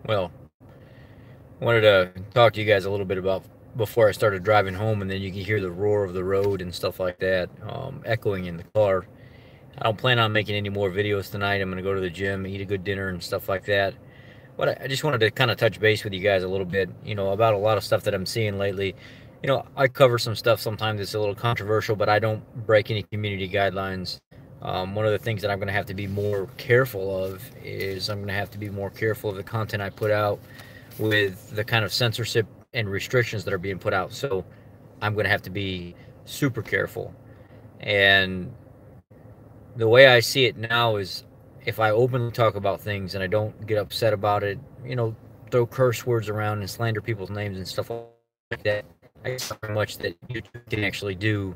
Well, I wanted to talk to you guys a little bit about before I started driving home, and then you can hear the roar of the road and stuff like that echoing in the car. I don't plan on making any more videos tonight. I'm going to go to the gym, eat a good dinner, and stuff like that. But I just wanted to kind of touch base with you guys a little bit, about a lot of stuff that I'm seeing lately. I cover some stuff sometimes that's a little controversial, but I don't break any community guidelines. One of the things that I'm going to have to be more careful of is I'm going to have to be more careful of the content I put out with the kind of censorship and restrictions that are being put out. So I'm going to have to be super careful. And the way I see it now is if I openly talk about things and I don't get upset about it, throw curse words around and slander people's names and stuff like that, I guess not very much that YouTube can actually do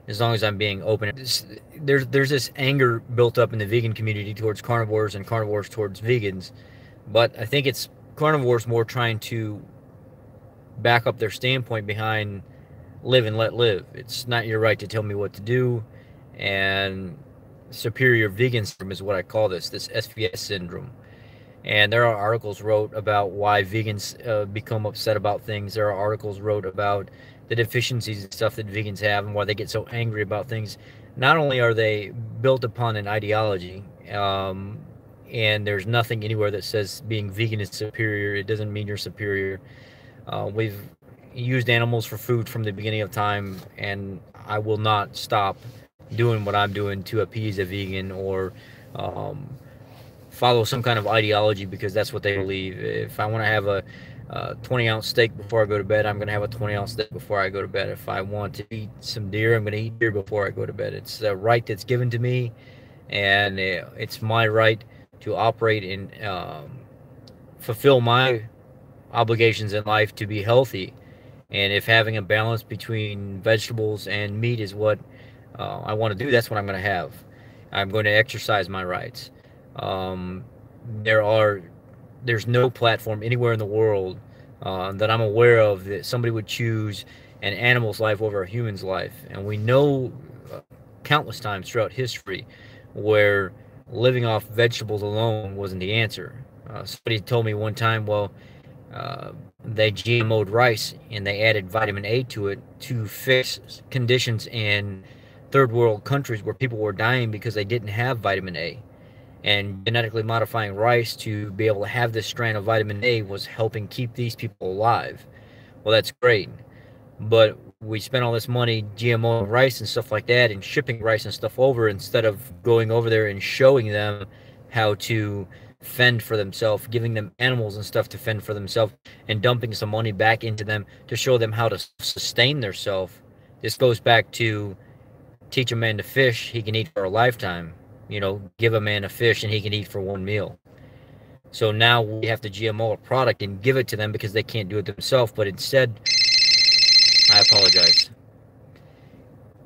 as long as I'm being open. There's this anger built up in the vegan community towards carnivores and carnivores towards vegans, but I think it's carnivores more trying to back up their standpoint behind live and let live. It's not your right to tell me what to do, and superior vegan syndrome is what I call this SVS syndrome. And there are articles wrote about why vegans become upset about things. There are articles wrote about the deficiencies and stuff that vegans have and why they get so angry about things. Not only are they built upon an ideology, and there's nothing anywhere that says being vegan is superior. It doesn't mean you're superior. We've used animals for food from the beginning of time, and I will not stop doing what I'm doing to appease a vegan or um, follow some kind of ideology because that's what they believe. If I want to have a 20-ounce steak before I go to bed, I'm going to have a 20-ounce steak before I go to bed. If I want to eat some deer, I'm going to eat deer before I go to bed. It's a right that's given to me, and it's my right to operate and fulfill my obligations in life to be healthy. And if having a balance between vegetables and meat is what I want to do, that's what I'm going to have. I'm going to exercise my rights. Um, there are there's no platform anywhere in the world that I'm aware of that somebody would choose an animal's life over a human's life. And we know countless times throughout history where living off vegetables alone wasn't the answer. Somebody told me one time, well, uh, they GMO'd rice and they added vitamin A to it to fix conditions in third world countries where people were dying because they didn't have vitamin A. And genetically modifying rice to be able to have this strand of vitamin A was helping keep these people alive. Well, that's great. But we spent all this money GMO rice and stuff like that and shipping rice and stuff over instead of going over there and showing them how to fend for themselves, giving them animals and stuff to fend for themselves, and dumping some money back into them to show them how to sustain themselves. This goes back to teach a man to fish, he can eat for a lifetime. Give a man a fish and he can eat for one meal. So now we have to GMO a product and give it to them because they can't do it themselves. But instead, I apologize.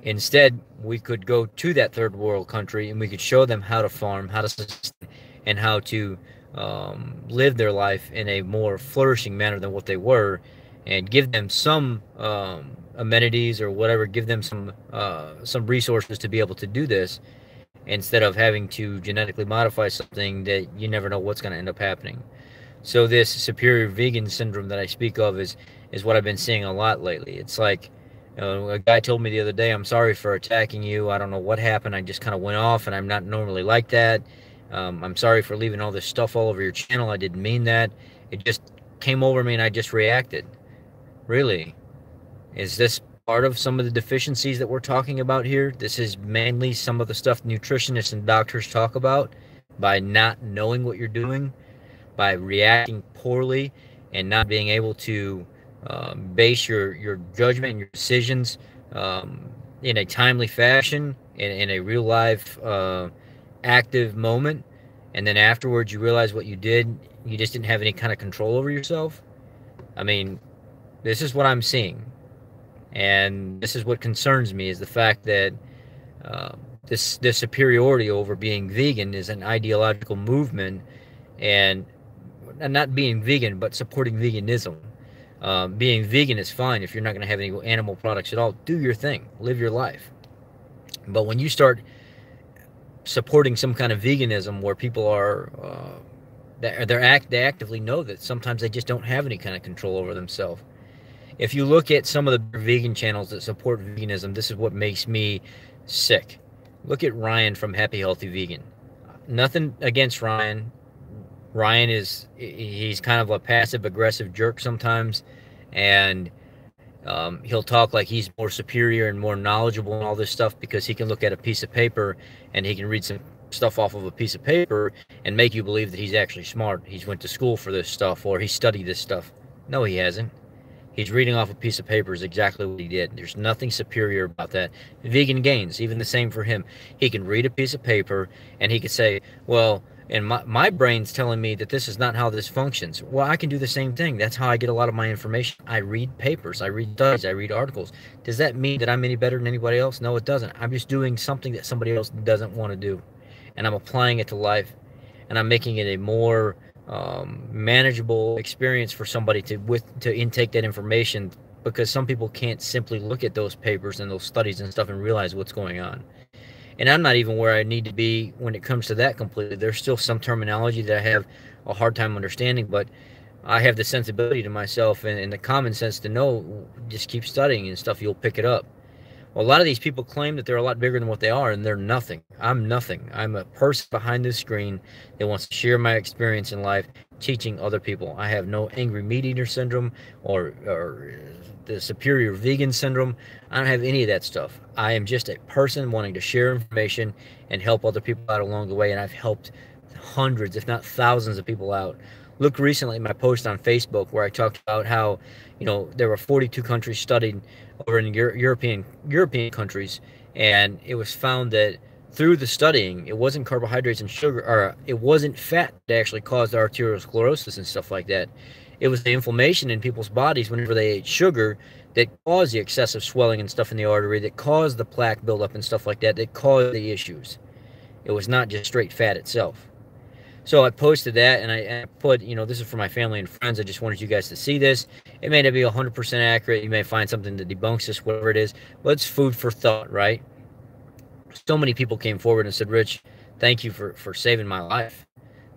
Instead, we could go to that third world country and we could show them how to farm, how to sustain, and how to live their life in a more flourishing manner than what they were, and give them some amenities or whatever, give them some resources to be able to do this, instead of having to genetically modify something that you never know what's going to end up happening. So this superior vegan syndrome that I speak of is what I've been seeing a lot lately. It's like a guy told me the other day, "I'm sorry for attacking you. I don't know what happened. I just kind of went off, and I'm not normally like that. I'm sorry for leaving all this stuff all over your channel. I didn't mean that. It just came over me, and I just reacted." Really? Is this part of some of the deficiencies that we're talking about here? This is mainly some of the stuff nutritionists and doctors talk about by not knowing what you're doing, by reacting poorly, and not being able to base your judgment and your decisions in a timely fashion, in a real life active moment, and then afterwards you realize what you did, you just didn't have any kind of control over yourself. I mean, this is what I'm seeing. And this is what concerns me, is the fact that uh, this superiority over being vegan is an ideological movement, and not being vegan, but supporting veganism. Being vegan is fine if you're not going to have any animal products at all. Do your thing, live your life. But when you start supporting some kind of veganism where people are They actively know that sometimes they just don't have any kind of control over themselves. If you look at some of the vegan channels that support veganism, this is what makes me sick. Look at Ryan from Happy Healthy Vegan. Nothing against Ryan. Ryan he's kind of a passive aggressive jerk sometimes, and he'll talk like he's more superior and more knowledgeable and all this stuff because he can look at a piece of paper and he can read some stuff off of a piece of paper and make you believe that he's actually smart. He's went to school for this stuff, or he studied this stuff. No, he hasn't. He's reading off a piece of paper is exactly what he did. There's nothing superior about that. Vegan gains, even the same for him. He can read a piece of paper and he could say, well, and my brain's telling me that this is not how this functions. Well, I can do the same thing. That's how I get a lot of my information. I read papers, I read studies, I read articles. Does that mean that I'm any better than anybody else? No, it doesn't. I'm just doing something that somebody else doesn't want to do. And I'm applying it to life, and I'm making it a more manageable experience for somebody to intake that information, because some people can't simply look at those papers and those studies and stuff and realize what's going on. And I'm not even where I need to be when it comes to that completely. There's still some terminology that I have a hard time understanding, but I have the sensibility to myself and the common sense to know, just keep studying and stuff, you'll pick it up. Well, a lot of these people claim that they're a lot bigger than what they are, and they're nothing. I'm nothing. I'm a person behind this screen that wants to share my experience in life, teaching other people. I have no angry meat eater syndrome or the superior vegan syndrome. I don't have any of that stuff. I am just a person wanting to share information and help other people out along the way, and I've helped hundreds, if not thousands of people out. Look recently at my post on Facebook where I talked about how, there were 42 countries studied over in European countries, and it was found that through the studying, it wasn't carbohydrates and sugar, or it wasn't fat that actually caused arteriosclerosis and stuff like that. It was the inflammation in people's bodies whenever they ate sugar that caused the excessive swelling and stuff in the artery, that caused the plaque buildup and stuff like that, that caused the issues. It was not just straight fat itself. So I posted that, and I put, this is for my family and friends. I just wanted you guys to see this. It may not be 100% accurate. You may find something that debunks this, whatever it is. But it's food for thought, right? So many people came forward and said, Rich, thank you for saving my life.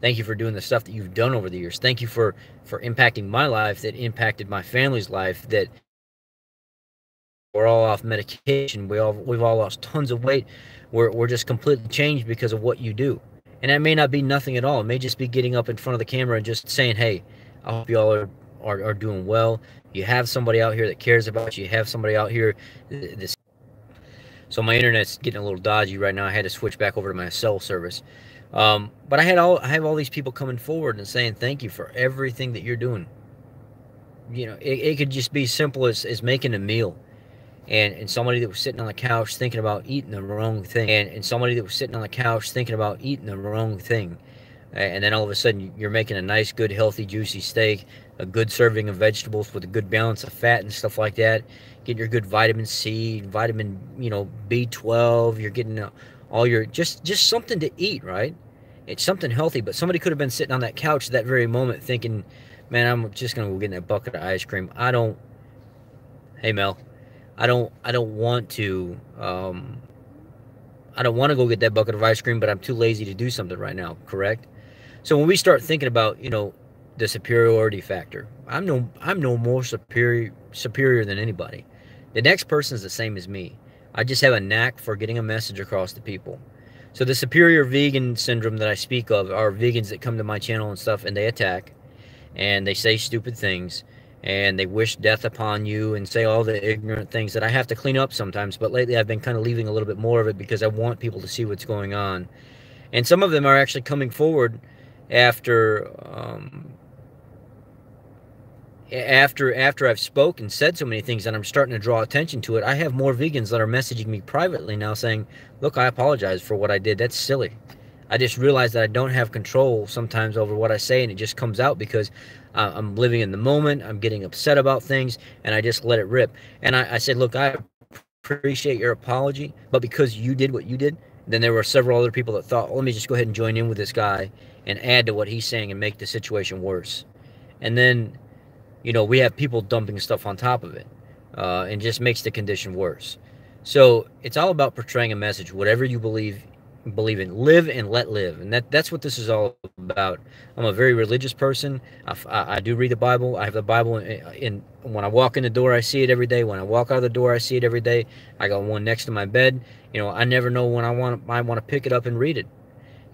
Thank you for doing the stuff that you've done over the years. Thank you for impacting my life, that impacted my family's life, that we're all off medication. We've all lost tons of weight. We're just completely changed because of what you do. And that may not be nothing at all. It may just be getting up in front of the camera and just saying, hey, I hope you all are doing well. You have somebody out here that cares about you. You have somebody out here. So my internet's getting a little dodgy right now. I had to switch back over to my cell service. But I have all these people coming forward and saying thank you for everything that you're doing. It could just be simple as making a meal. And somebody that was sitting on the couch thinking about eating the wrong thing. And somebody that was sitting on the couch thinking about eating the wrong thing. And then all of a sudden you're making a nice, good, healthy, juicy steak, a good serving of vegetables with a good balance of fat and stuff like that. Getting your good vitamin C, vitamin, B12. You're getting all your, just something to eat, right? It's something healthy. But somebody could have been sitting on that couch at that very moment thinking, man, I'm just going to go get in that bucket of ice cream. Hey, Mel. I don't want to go get that bucket of ice cream, but I'm too lazy to do something right now, correct? So when we start thinking about, the superiority factor, I'm no more superior than anybody. The next person is the same as me. I just have a knack for getting a message across to people. So the superior vegan syndrome that I speak of are vegans that come to my channel and stuff, and they attack, and they say stupid things, and they wish death upon you and say all the ignorant things that I have to clean up sometimes. But lately I've been kind of leaving a little bit more of it because I want people to see what's going on. And some of them are actually coming forward after I've spoken and said so many things and I'm starting to draw attention to it. I have more vegans that are messaging me privately now saying, look, I apologize for what I did. That's silly. I just realized that I don't have control sometimes over what I say, and it just comes out because I'm living in the moment. I'm getting upset about things, and I just let it rip. And I said, look, I appreciate your apology, but because you did what you did, then there were several other people that thought, well, let me just go ahead and join in with this guy and add to what he's saying and make the situation worse. And then, we have people dumping stuff on top of it, and just makes the condition worse. So it's all about portraying a message. Whatever you believe believe in live and let live, and that's what this is all about. I'm a very religious person. I do read the Bible. I have the Bible in when I walk in the door, I see it every day. When I walk out of the door, I see it every day. I got one next to my bed. You know, I never know when I want to pick it up and read it.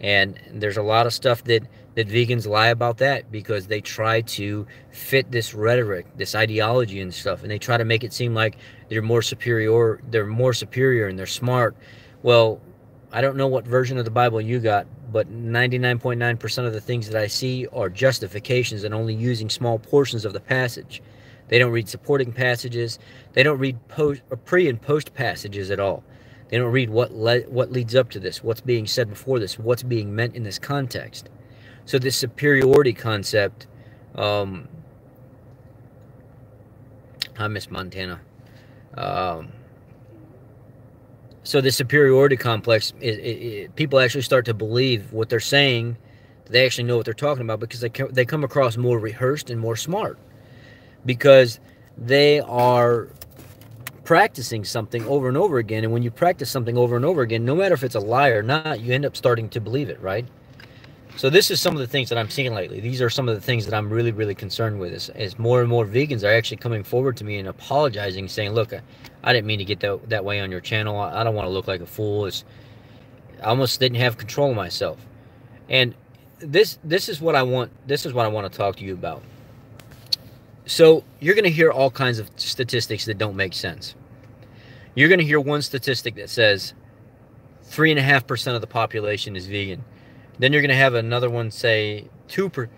And there's a lot of stuff that vegans lie about that, because they try to fit this rhetoric, this ideology and stuff, and they try to make it seem like they're more superior, and they're smart. Well, I don't know what version of the Bible you got, but 99.9% of the things that I see are justifications and only using small portions of the passage. They don't read supporting passages. They don't read pre and post passages at all. They don't read what leads up to this, what's being said before this, what's being meant in this context. So this superiority concept, I miss Montana. So this superiority complex, people actually start to believe what they're saying. They actually know what they're talking about, because they come across more rehearsed and more smart, because they are practicing something over and over again. And when you practice something over and over again, no matter if it's a lie or not, you end up starting to believe it, right? So this is some of the things that I'm seeing lately. These are some of the things that I'm really, really concerned with, as more and more vegans are actually coming forward to me and apologizing, saying, look, I didn't mean to get that way on your channel. I don't want to look like a fool. I almost didn't have control of myself. And this is what I want. This is what I want to talk to you about. So you're going to hear all kinds of statistics that don't make sense. You're going to hear one statistic that says 3.5% of the population is vegan. Then you're going to have another one say 2%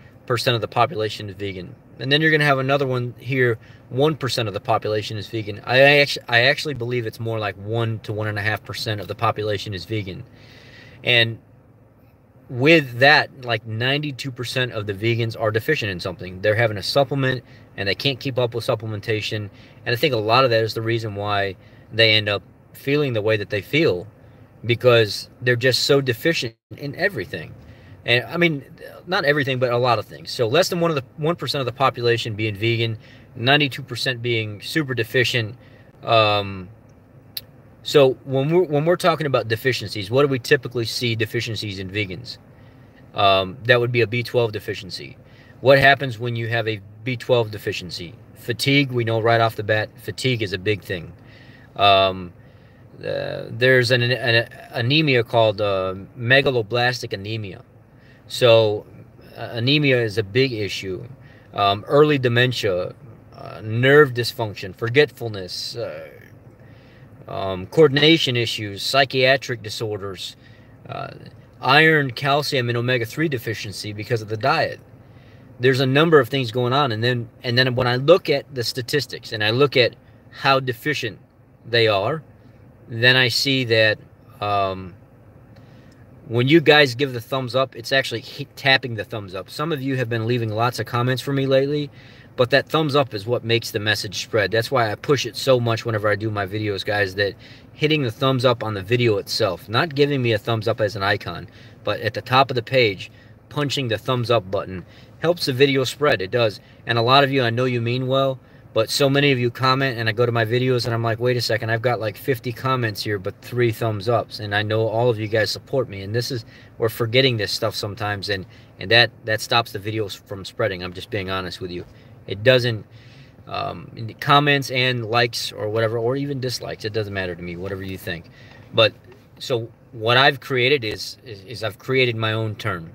of the population is vegan. And then you're going to have another one here, 1% of the population is vegan. I actually believe it's more like 1 to 1.5% of the population is vegan. And with that, like 92% of the vegans are deficient in something. They're having a supplement and they can't keep up with supplementation. And I think a lot of that is the reason why they end up feeling the way that they feel, because they're just so deficient in everything. And I mean, not everything, but a lot of things. So less than 1% of the population being vegan, 92% being super deficient. So when we're talking about deficiencies, what do we typically see deficiencies in vegans? That would be a B12 deficiency. What happens when you have a B12 deficiency? Fatigue, we know right off the bat, fatigue is a big thing. There's an anemia called megaloblastic anemia. So anemia is a big issue. Early dementia, nerve dysfunction, forgetfulness, coordination issues, psychiatric disorders, iron, calcium, and omega-3 deficiency because of the diet. There's a number of things going on, and then when I look at the statistics and I look at how deficient they are, then I see that when you guys give the thumbs up, it's actually tapping the thumbs up. Some of you have been leaving lots of comments for me lately, but that thumbs up is what makes the message spread. That's why I push it so much whenever I do my videos, guys, that hitting the thumbs up on the video itself, not giving me a thumbs up as an icon, but at the top of the page, punching the thumbs up button, helps the video spread. It does. And a lot of you, I know you mean well, but so many of you comment, and I go to my videos and I'm like, wait a second, I've got like 50 comments here, but 3 thumbs ups. And I know all of you guys support me. And this is, we're forgetting this stuff sometimes. And that stops the videos from spreading. I'm just being honest with you. It doesn't, comments and likes or whatever, or even dislikes, it doesn't matter to me, whatever you think. But so what I've created is I've created my own term,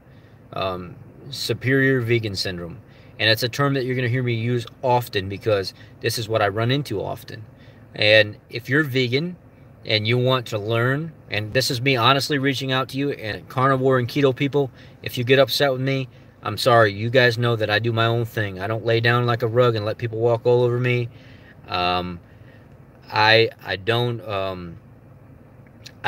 superior vegan syndrome. And it's a term that you're going to hear me use often, because this is what I run into often. And if you're vegan and you want to learn, and this is me honestly reaching out to you, and carnivore and keto people, if you get upset with me, I'm sorry. You guys know that I do my own thing. I don't lay down like a rug and let people walk all over me. I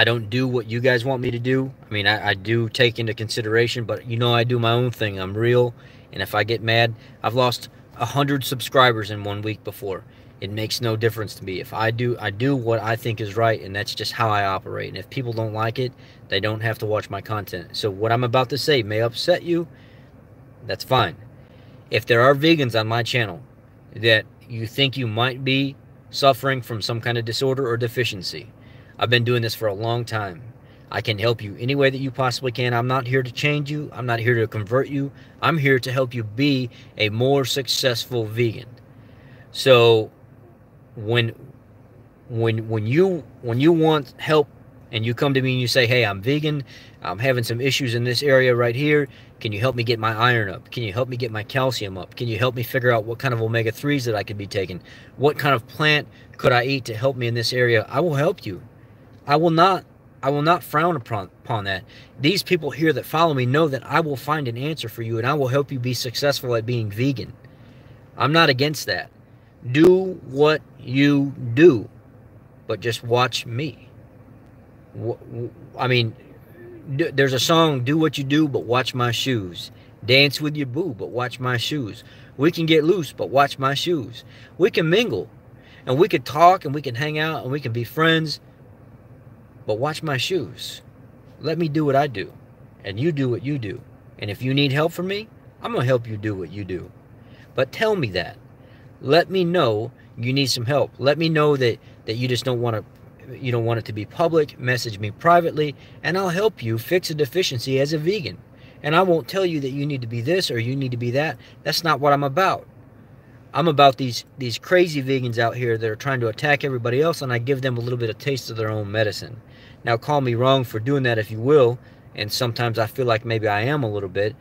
don't do what you guys want me to do. I mean, I do take into consideration, but you know I do my own thing. I'm real. And if I get mad, I've lost 100 subscribers in 1 week before. It makes no difference to me. If I do what I think is right, and that's just how I operate. And if people don't like it, they don't have to watch my content. So what I'm about to say may upset you. That's fine. If there are vegans on my channel that you think you might be suffering from some kind of disorder or deficiency, I've been doing this for a long time. I can help you any way that you possibly can. I'm not here to change you. I'm not here to convert you. I'm here to help you be a more successful vegan. So when when you want help and you come to me and you say, hey, I'm vegan, I'm having some issues in this area right here, can you help me get my iron up? Can you help me get my calcium up? Can you help me figure out what kind of omega-3s that I could be taking? What kind of plant could I eat to help me in this area? I will help you. I will not frown upon that. These people here that follow me know that I will find an answer for you, and I will help you be successful at being vegan. I'm not against that. Do what you do, but just watch me. I mean, there's a song, do what you do, but watch my shoes. Dance with your boo, but watch my shoes. We can get loose, but watch my shoes. We can mingle, and we can talk, and we can hang out, and we can be friends, but watch my shoes. Let me do what I do, and you do what you do. And if you need help from me, I'm going to help you do what you do. But tell me that. Let me know you need some help. Let me know that you just don't want it to be public. Message me privately, and I'll help you fix a deficiency as a vegan. And I won't tell you that you need to be this or you need to be that. That's not what I'm about. I'm about these crazy vegans out here that are trying to attack everybody else, and I give them a little bit of taste of their own medicine. Now, call me wrong for doing that if you will, and sometimes I feel like maybe I am a little bit,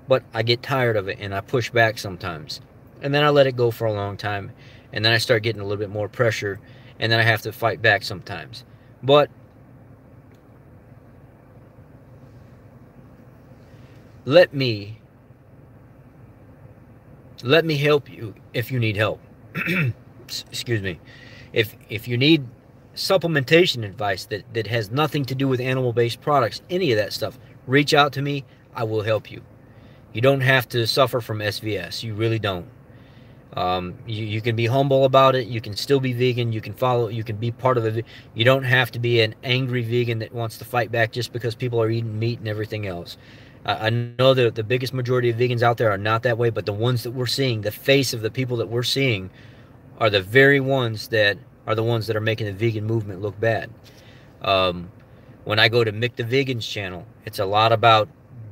but I get tired of it, and I push back sometimes. And then I let it go for a long time, and then I start getting a little bit more pressure, and then I have to fight back sometimes. But let me help you if you need help. Excuse me. If you need supplementation advice that has nothing to do with animal-based products, any of that stuff, reach out to me. I will help you. You don't have to suffer from SVS. You really don't. You can be humble about it. You can still be vegan. You can follow. You can be part of it. You don't have to be an angry vegan that wants to fight back just because people are eating meat and everything else. I know that the biggest majority of vegans out there are not that way, but the ones that we're seeing, the face of the people that we're seeing, are the very ones that are making the vegan movement look bad. When I go to Mick the Vegan's channel, it's a lot about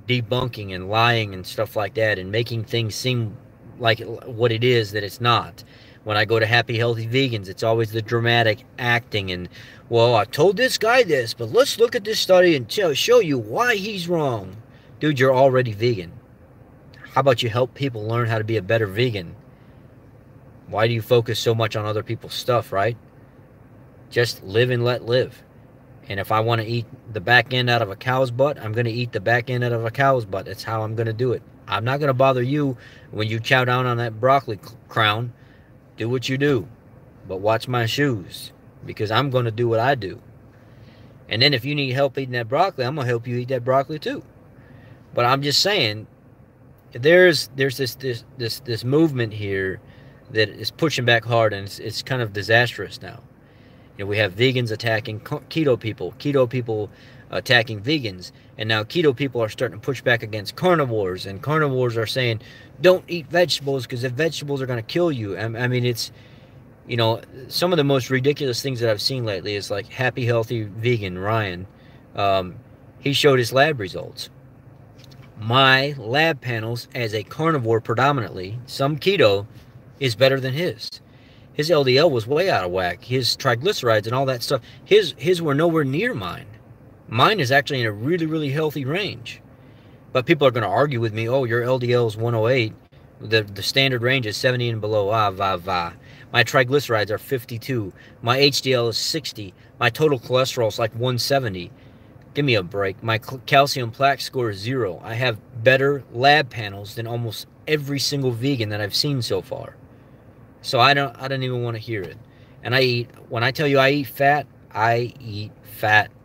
debunking and lying and stuff like that, and making things seem like what it is that it's not. When I go to Happy Healthy Vegans, it's always the dramatic acting and, well, I told this guy this, but let's look at this study and show you why he's wrong. Dude, you're already vegan. How about you help people learn how to be a better vegan? Why do you focus so much on other people's stuff, right? Just live and let live. And if I want to eat the back end out of a cow's butt, I'm going to eat the back end out of a cow's butt. That's how I'm going to do it. I'm not going to bother you when you chow down on that broccoli crown. Do what you do. But watch my shoes, because I'm going to do what I do. And then if you need help eating that broccoli, I'm going to help you eat that broccoli too. But I'm just saying, there's this movement here that is pushing back hard, and it's kind of disastrous now. You know, we have vegans attacking keto people attacking vegans, and now keto people are starting to push back against carnivores, and carnivores are saying, don't eat vegetables because the vegetables are going to kill you. I mean, it's, you know, some of the most ridiculous things that I've seen lately is like Happy Healthy Vegan Ryan. He showed his lab results. My lab panels, as a carnivore predominantly, some keto, is better than his. His LDL was way out of whack. His triglycerides and all that stuff, his were nowhere near mine. Mine is actually in a really, really healthy range. But people are going to argue with me, oh, your LDL is 108. The standard range is 70 and below. My triglycerides are 52. My HDL is 60. My total cholesterol is like 170. Give me a break. My calcium plaque score is 0. I have better lab panels than almost every single vegan that I've seen so far. So I don't even want to hear it. And when I tell you I eat fat,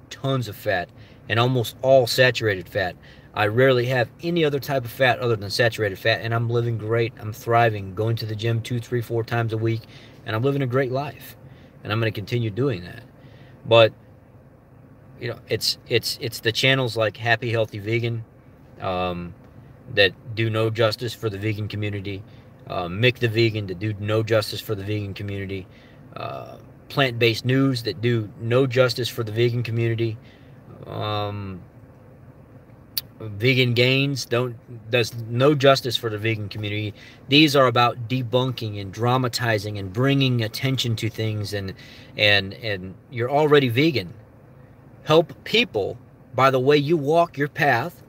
tons of fat, and almost all saturated fat. I rarely have any other type of fat other than saturated fat, and I'm living great. I'm thriving, going to the gym 2, 3, 4 times a week, and I'm living a great life. And I'm going to continue doing that. But you know, it's the channels like Happy Healthy Vegan that do no justice for the vegan community. Mick the Vegan that do no justice for the vegan community. Plant-based news that do no justice for the vegan community. um, vegan gains does no justice for the vegan community. These are about debunking and dramatizing and bringing attention to things, and you're already vegan. Help people by the way you walk your path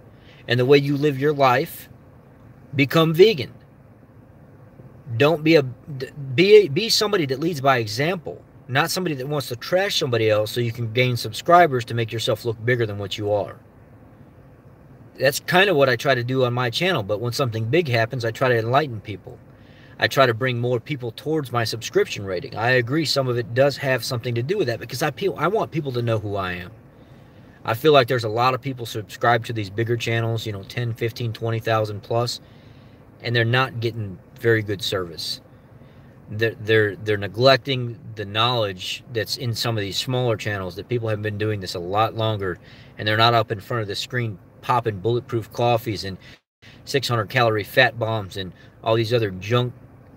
and the way you live your life become vegan. Don't be somebody that leads by example, not somebody that wants to trash somebody else so you can gain subscribers to make yourself look bigger than what you are. That's kind of what I try to do on my channel, but when something big happens, I try to enlighten people. I try to bring more people towards my subscription rating. I agree some of it does have something to do with that, because I want people to know who I am. I feel like there's a lot of people subscribed to these bigger channels, 10, 15, 20,000 plus, and they're not getting very good service. They're neglecting the knowledge that's in some of these smaller channels, that people have been doing this a lot longer, and they're not up in front of the screen popping bulletproof coffees and 600-calorie fat bombs and all these other junk.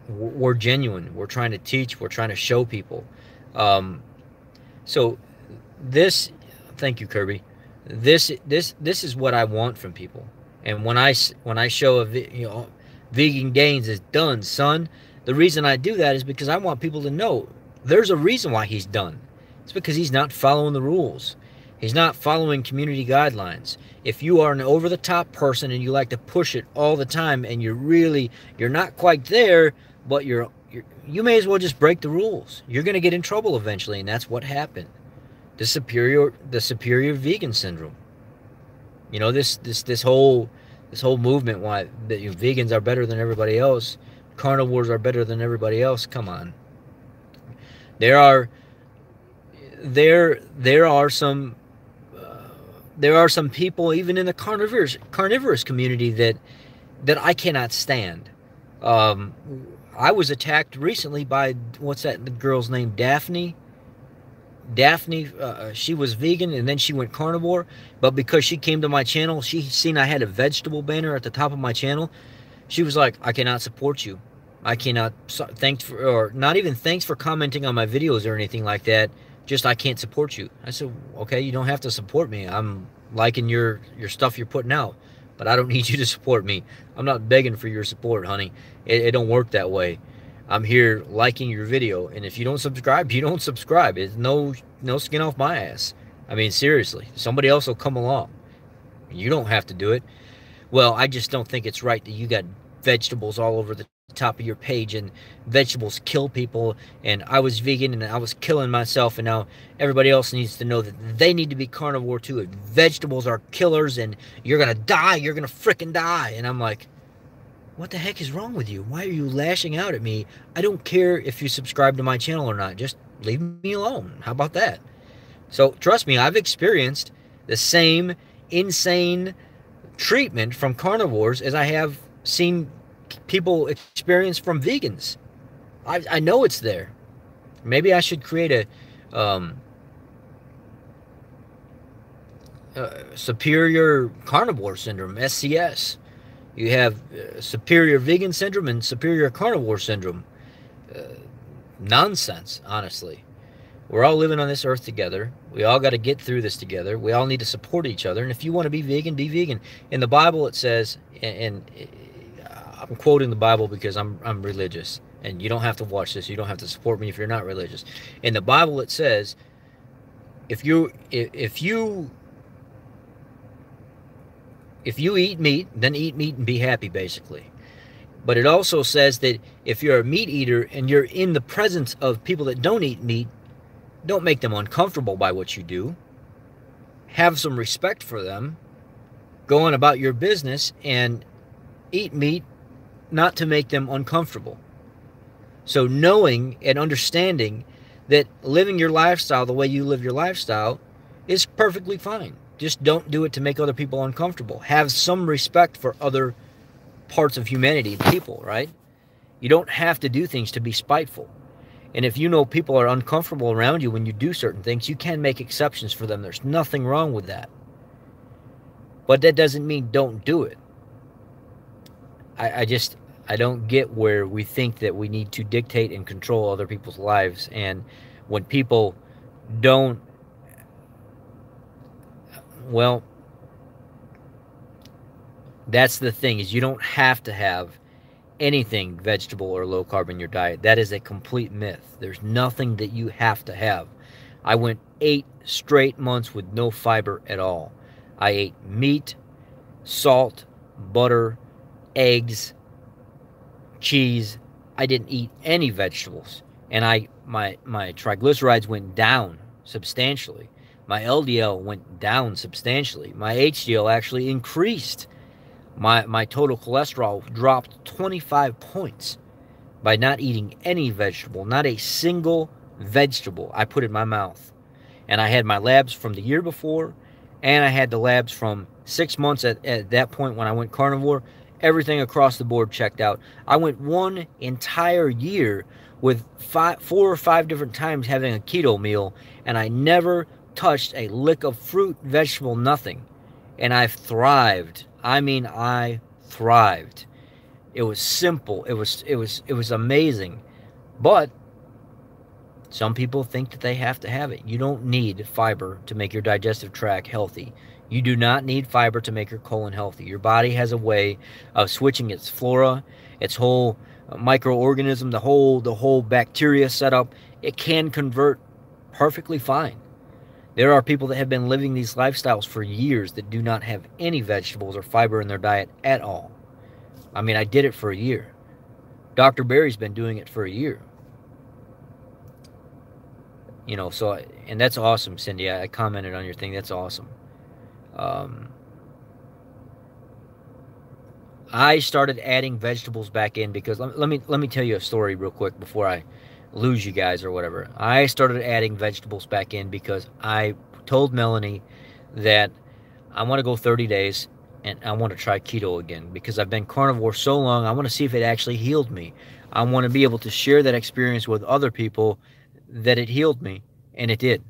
We're genuine. We're trying to teach. We're trying to show people. So this, thank you, Kirby. This is what I want from people. And when I show vegan gains is done, son. The reason I do that is because I want people to know there's a reason why he's done. It's because he's not following the rules. He's not following community guidelines. If you are an over-the-top person and you like to push it all the time, and you're not quite there, but you may as well just break the rules. You're going to get in trouble eventually, and that's what happened. The superior vegan syndrome. This whole movement, why that vegans are better than everybody else, carnivores are better than everybody else. Come on. There are some people even in the carnivorous community that I cannot stand. I was attacked recently by, what's that, the girl's name, Daphne. She was vegan and then she went carnivore, but because she came to my channel, she seen I had a vegetable banner at the top of my channel. She was like, I cannot support you. I cannot not even thanks for commenting on my videos or anything like that. Just, I can't support you. I said, okay, you don't have to support me. I'm liking your stuff you're putting out, but I don't need you to support me. I'm not begging for your support, honey. It don't work that way. I'm here liking your video, and if you don't subscribe, you don't subscribe. It's no skin off my ass. I mean, seriously, somebody else will come along. You don't have to do it. Well, I just don't think it's right that you got vegetables all over the top of your page, and vegetables kill people, and I was vegan and I was killing myself, and now everybody else needs to know that they need to be carnivore too. And vegetables are killers, and you're gonna die. You're gonna frickin' die. And I'm like, what the heck is wrong with you? Why are you lashing out at me? I don't care if you subscribe to my channel or not. Just leave me alone. How about that? So trust me, I've experienced the same insane treatment from carnivores as I have seen people experience from vegans. I know it's there. Maybe I should create a superior carnivore syndrome, SCS. You have superior vegan syndrome and superior carnivore syndrome. Nonsense, honestly. We're all living on this earth together. We all got to get through this together. We all need to support each other. And if you want to be vegan, be vegan. In the Bible it says, and I'm quoting the Bible because I'm religious, and you don't have to watch this. You don't have to support me if you're not religious. In the Bible it says, if you eat meat, then eat meat and be happy, basically. But it also says that if you're a meat eater and you're in the presence of people that don't eat meat, don't make them uncomfortable by what you do. Have some respect for them. Go on about your business and eat meat, not to make them uncomfortable. So knowing and understanding that living your lifestyle the way you live your lifestyle is perfectly fine. Just don't do it to make other people uncomfortable. Have some respect for other parts of humanity, people, right? You don't have to do things to be spiteful. And if you know people are uncomfortable around you when you do certain things, you can make exceptions for them. There's nothing wrong with that. But that doesn't mean don't do it. I don't get where we think that we need to dictate and control other people's lives. And when people don't Well, that's the thing, is you don't have to have anything vegetable or low carb in your diet. That is a complete myth. There's nothing that you have to have. I went 8 straight months with no fiber at all. I ate meat, salt, butter, eggs, cheese. I didn't eat any vegetables. And my triglycerides went down substantially. My LDL went down substantially. My HDL actually increased. My total cholesterol dropped 25 points by not eating any vegetable, not a single vegetable I put in my mouth. And I had my labs from the year before, and I had the labs from 6 months at that point when I went carnivore. Everything across the board checked out. I went one entire year with 4 or 5 different times having a keto meal, and I never touched a lick of fruit, vegetable, nothing. And I've thrived. I mean, I thrived. It was simple. It was amazing. But some people think that they have to have it. You don't need fiber to make your digestive tract healthy. You do not need fiber to make your colon healthy. Your body has a way of switching its flora, its whole microorganism, the whole bacteria setup. It can convert perfectly fine. There are people that have been living these lifestyles for years that do not have any vegetables or fiber in their diet at all. I mean, I did it for a year. Dr. Barry's been doing it for a year. You know, so, and that's awesome, Cindy. I commented on your thing. That's awesome. I started adding vegetables back in because let me tell you a story real quick before I lose you guys or whatever. I started adding vegetables back in because I told Melanie that I want to go 30 days and I want to try keto again because I've been carnivore so long. I want to see if it actually healed me. I want to be able to share that experience with other people that it healed me, and it did.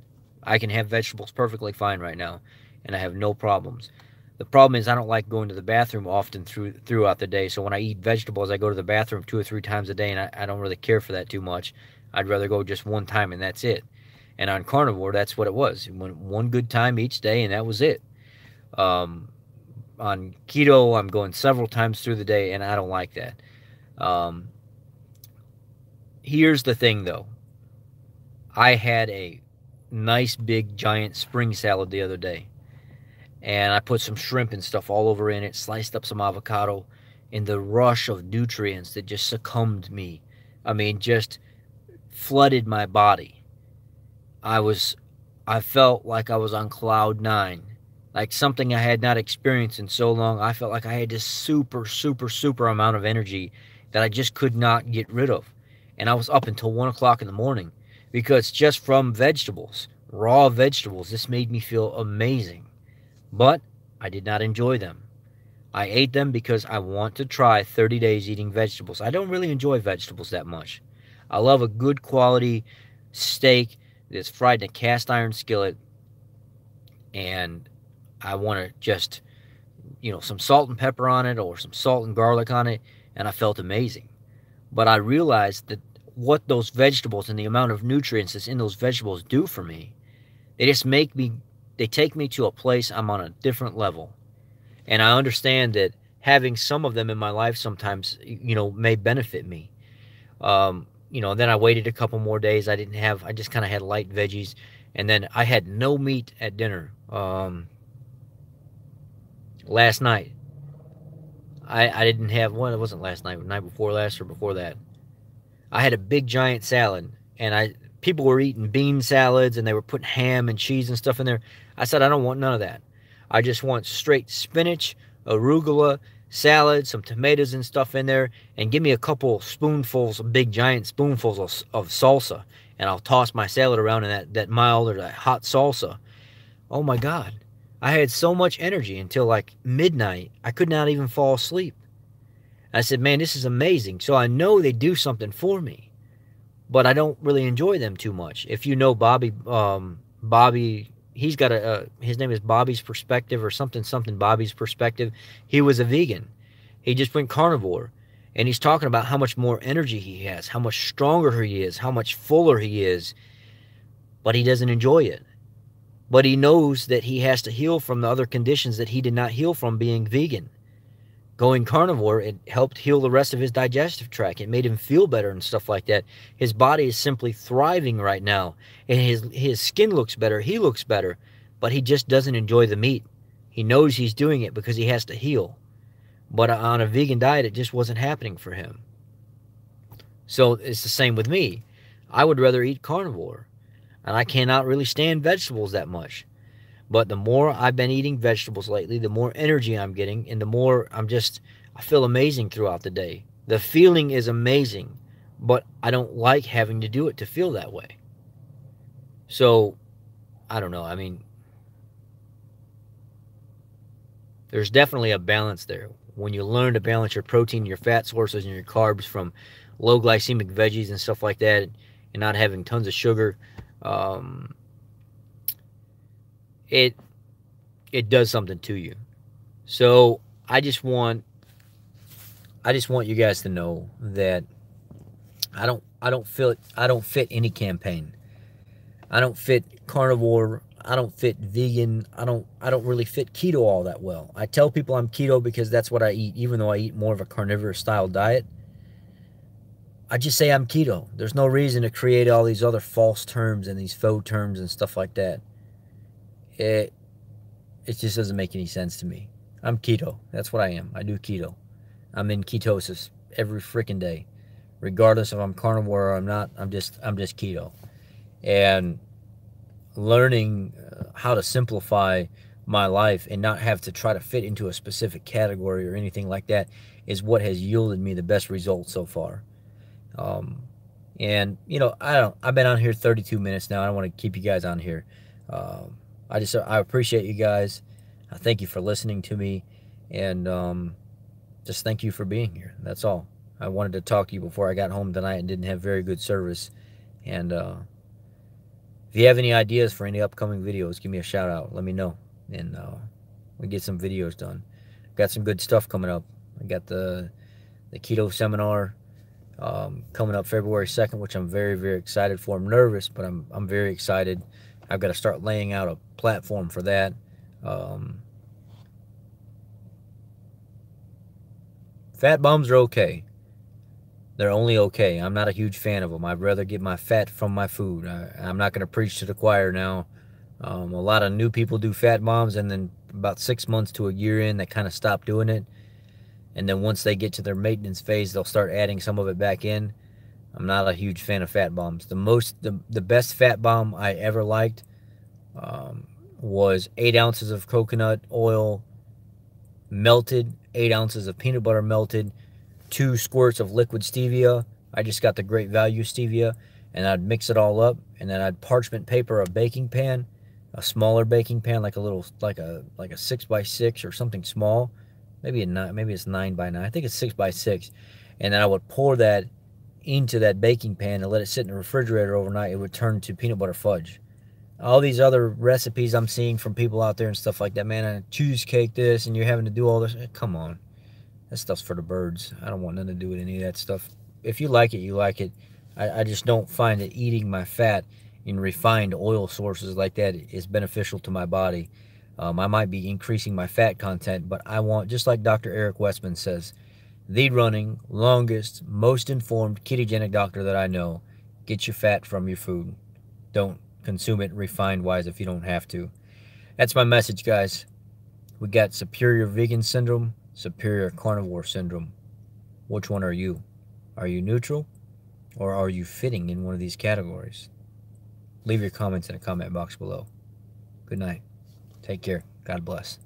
I can have vegetables perfectly fine right now, and I have no problems. The problem is I don't like going to the bathroom often throughout the day, so when I eat vegetables, I go to the bathroom 2 or 3 times a day, and I don't really care for that too much. I'd rather go just one time, and that's it. And on carnivore, that's what it was. One good time each day, and that was it. On keto, I'm going several times through the day, and I don't like that. Here's the thing, though. I had a nice big giant spring salad the other day, and I put some shrimp and stuff all over in it, sliced up some avocado, and the rush of nutrients that just succumbed me, I mean, just flooded my body. I felt like I was on cloud 9, like something I had not experienced in so long. I felt like I had this super amount of energy that I just could not get rid of, and I was up until 1 o'clock in the morning. Because just from vegetables, raw vegetables, this made me feel amazing. But I did not enjoy them. I ate them because I want to try 30 days eating vegetables. I don't really enjoy vegetables that much. I love a good quality steak that's fried in a cast iron skillet. And I want to just, some salt and pepper on it or some salt and garlic on it. And I felt amazing. But I realized that what those vegetables and the amount of nutrients that's in those vegetables do for me, they take me to a place I'm on a different level. And I understand that having some of them in my life sometimes, may benefit me. Then I waited a couple more days. I just kind of had light veggies. And then I had no meat at dinner last night. I didn't have, well, it wasn't last night, the night before last or before that. I had a big giant salad, and people were eating bean salads, and they were putting ham and cheese and stuff in there. I said, I don't want none of that. I just want straight spinach, arugula, salad, some tomatoes and stuff in there, and give me a couple spoonfuls, big giant spoonfuls of salsa, and I'll toss my salad around in that mild or that hot salsa. Oh my God. I had so much energy until like midnight. I could not even fall asleep. I said, man, this is amazing. So I know they do something for me, but I don't really enjoy them too much. If you know Bobby, he's got his name is Bobby's Perspective or something Bobby's Perspective. He was a vegan. He just went carnivore, and he's talking about how much more energy he has, how much stronger he is, how much fuller he is, but he doesn't enjoy it. but he knows that he has to heal from the other conditions that he did not heal from being vegan. Going carnivore, it helped heal the rest of his digestive tract. It made him feel better and stuff like that. His body is simply thriving right now, and his skin looks better. He looks better, but he just doesn't enjoy the meat. He knows he's doing it because he has to heal. But on a vegan diet, it just wasn't happening for him. So it's the same with me. I would rather eat carnivore, and I cannot really stand vegetables that much. But the more I've been eating vegetables lately, the more energy I'm getting, and the more I feel amazing throughout the day. The feeling is amazing, but I don't like having to do it to feel that way. So, I don't know. I mean, there's definitely a balance there. When you learn to balance your protein, your fat sources, and your carbs from low glycemic veggies and stuff like that, and not having tons of sugar, it does something to you. So I just want you guys to know that I don't fit any campaign. I don't fit carnivore. I don't fit vegan. I don't really fit keto all that well. I tell people I'm keto because that's what I eat, even though I eat more of a carnivorous style diet. I just say I'm keto. There's no reason to create all these other false terms and these faux terms and stuff like that. It just doesn't make any sense to me. I'm keto. That's what I am. I do keto. I'm in ketosis every freaking day. Regardless if I'm carnivore or I'm not, I'm just keto. And learning how to simplify my life and not have to try to fit into a specific category or anything like that is what has yielded me the best results so far. And you know, I've been on here 32 minutes now. I don't want to keep you guys on here. I appreciate you guys. I thank you for listening to me, and just thank you for being here. That's all. I wanted to talk to you before I got home tonight and didn't have very good service. And if you have any ideas for any upcoming videos, give me a shout out. Let me know, and we get some videos done. Got some good stuff coming up. I got the keto seminar coming up February 2nd, which I'm very, very excited for. I'm nervous, but I'm very excited. I've got to start laying out a platform for that. Fat bombs are okay. They're only okay. I'm not a huge fan of them. I'd rather get my fat from my food. I'm not going to preach to the choir now. A lot of new people do fat bombs, and then about 6 months to a year in, they kind of stop doing it. And then once they get to their maintenance phase, they'll start adding some of it back in. I'm not a huge fan of fat bombs. The best fat bomb I ever liked was 8 ounces of coconut oil melted, 8 ounces of peanut butter melted, 2 squirts of liquid stevia. I just got the Great Value stevia, and I'd mix it all up, and then I'd parchment paper a baking pan, a smaller baking pan, like a 6x6 or something small. Maybe it's 9x9. I think it's 6x6. And then I would pour that into that baking pan and let it sit in the refrigerator overnight. It would turn to peanut butter fudge. All these other recipes I'm seeing from people out there and stuff like that, man, I cheesecake this, and you're having to do all this. Come on. That stuff's for the birds. I don't want nothing to do with any of that stuff. If you like it, you like it. I just don't find that eating my fat in refined oil sources like that is beneficial to my body. I might be increasing my fat content, but I want, just like Dr. Eric Westman says, the running, longest, most informed ketogenic doctor that I know. Get your fat from your food. Don't consume it refined-wise if you don't have to. That's my message, guys. We got superior vegan syndrome, superior carnivore syndrome. Which one are you? Are you neutral, or are you fitting in one of these categories? Leave your comments in the comment box below. Good night. Take care. God bless.